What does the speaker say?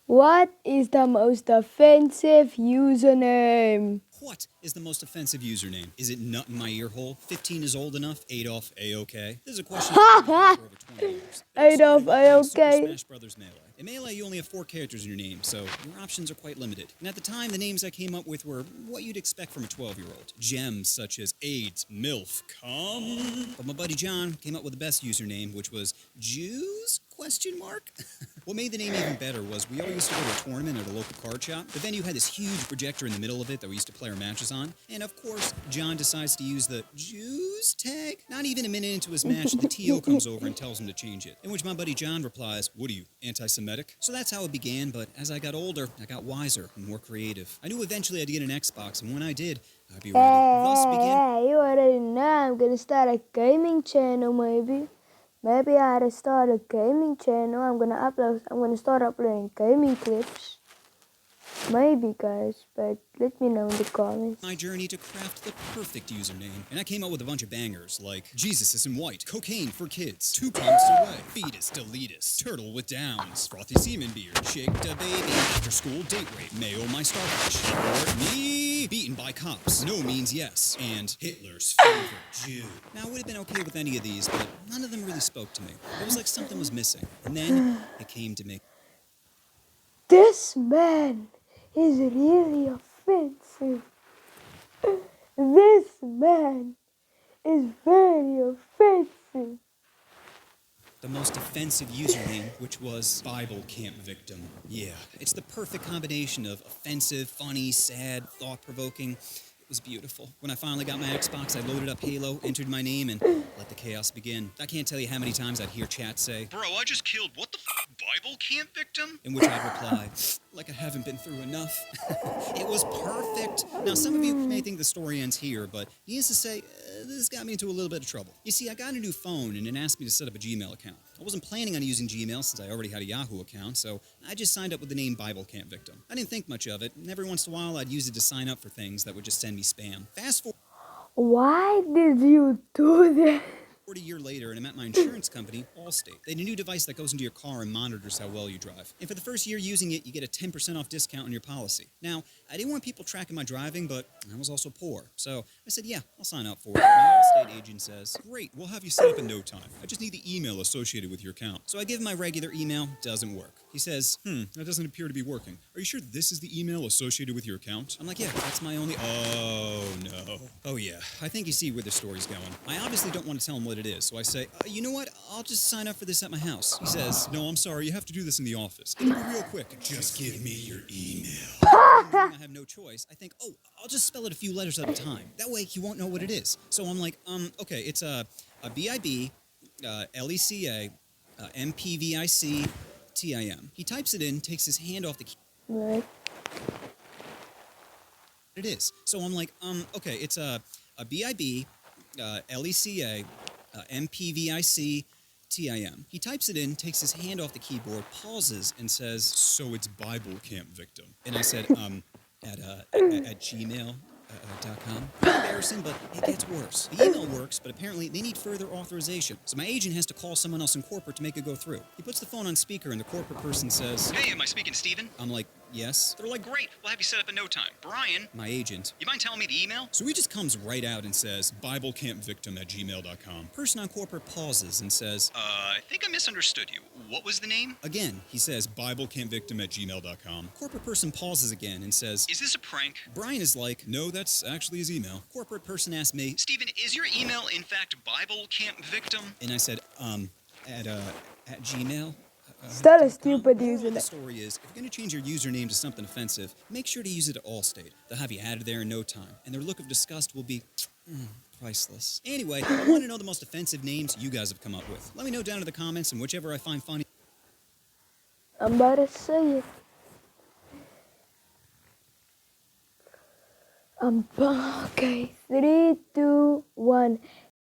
What is the most offensive username? What is the most offensive username? Is it nut in my ear hole? 15 is old enough? Adolf A-OK? This is a question I've been asking for over 20 years. Adolf A-OK. Super Smash Brothers Melee. In Melee, you only have 4 characters in your name, so your options are quite limited. And at the time, the names I came up with were what you'd expect from a 12-year-old. Gems such as AIDS, MILF, cum. But my buddy John came up with the best username, which was Jews? Question mark? What made the name even better was we all used to go to a tournament at a local card shop. The venue had this huge projector in the middle of it that we used to play our matches on. And of course, John decides to use the Jews tag. Not even a minute into his match, the TO comes over and tells him to change it. In which my buddy John replies, "What are you, anti-Semitic?" So that's how it began, but as I got older, I got wiser and more creative. I knew eventually I'd get an Xbox, and when I did, I'd be ready. Thus began... Hey, you already know I'm gonna start a gaming channel, maybe. Maybe I had to start a gaming channel. I'm gonna start uploading gaming clips. Maybe, guys, but let me know in the comments. My journey to craft the perfect username. And I came up with a bunch of bangers like Jesus is in white, cocaine for kids, 2 pumps away, fetus deletus, turtle with downs, frothy semen beard, shake da baby, after school date rape, mayo my starfish, or me beaten by cops, no means yes, and Hitler's favorite Jew. Now, I would have been okay with any of these, but none of them really spoke to me. It was like something was missing. And then it came to me. This man is really offensive. This man is very offensive. The most offensive username, which was Bible Camp Victim. Yeah, it's the perfect combination of offensive, funny, sad, thought-provoking. It was beautiful. When I finally got my Xbox, I loaded up Halo, entered my name, and let the chaos begin. I can't tell you how many times I'd hear chat say, "Bro, I just killed what the Bible Camp Victim?" In which I'd reply, like I haven't been through enough. It was perfect. Now, some of you may think the story ends here, but needless to say, this got me into a little bit of trouble. You see, I got a new phone, and it asked me to set up a Gmail account. I wasn't planning on using Gmail since I already had a Yahoo account, so I just signed up with the name Bible Camp Victim. I didn't think much of it, and every once in a while I'd use it to sign up for things that would just send me spam. Fast forward. Why did you do that? A year later, and I'm at my insurance company, Allstate. They had a new device that goes into your car and monitors how well you drive. And for the first year using it, you get a 10% off discount on your policy. Now, I didn't want people tracking my driving, but I was also poor. So I said, yeah, I'll sign up for it. My Allstate agent says, "Great, we'll have you set up in no time. I just need the email associated with your account." So I give him my regular email, doesn't work. He says, "That doesn't appear to be working. Are you sure this is the email associated with your account?" I'm like, "Yeah, that's my only..." Oh, no. Oh, yeah. I think you see where the story's going. I obviously don't want to tell him what it is, so I say, "You know what? I'll just sign up for this at my house." He says, "No, I'm sorry. You have to do this in the office. It'll be real quick. Just give me your email." I have no choice. I think, I'll just spell it a few letters at a time. That way he won't know what it is. So I'm like, okay, it's a B-I-B, L-E-C-A, M-P-V-I-C, T-I-M. He types it in, takes his hand off the key. Right. It is. So I'm like, okay, it's a B-I-B, L-E-C-A, M-P-V-I-C, T-I-M. He types it in, takes his hand off the keyboard, pauses, and says, "So it's Bible Camp Victim." And I said, at gmail.com. Embarrassing, but it gets worse. The email works, but apparently they need further authorization. So my agent has to call someone else in corporate to make it go through. He puts the phone on speaker, and the corporate person says, "Hey, am I speaking to Steven?" I'm like, "Yes." They're like, "Great, we'll have you set up in no time. Brian," my agent, "you mind telling me the email?" So he just comes right out and says, BibleCampVictim@gmail.com. Person on corporate pauses and says, I think I misunderstood you. What was the name?" Again, he says, BibleCampVictim@gmail.com. Corporate person pauses again and says, "Is this a prank?" Brian is like, "No, that's actually his email." Corporate person asks me, "Steven, is your email in fact Bible Camp Victim?" And I said, at Gmail. Still a stupid The username. story is, if you're going to change your username to something offensive, make sure to use it at Allstate. They'll have you added there in no time, and their look of disgust will be priceless. Anyway, I want to know the most offensive names you guys have come up with. Let me know down in the comments, and whichever I find funny. I'm about to say it. Okay, 3, 2, 1.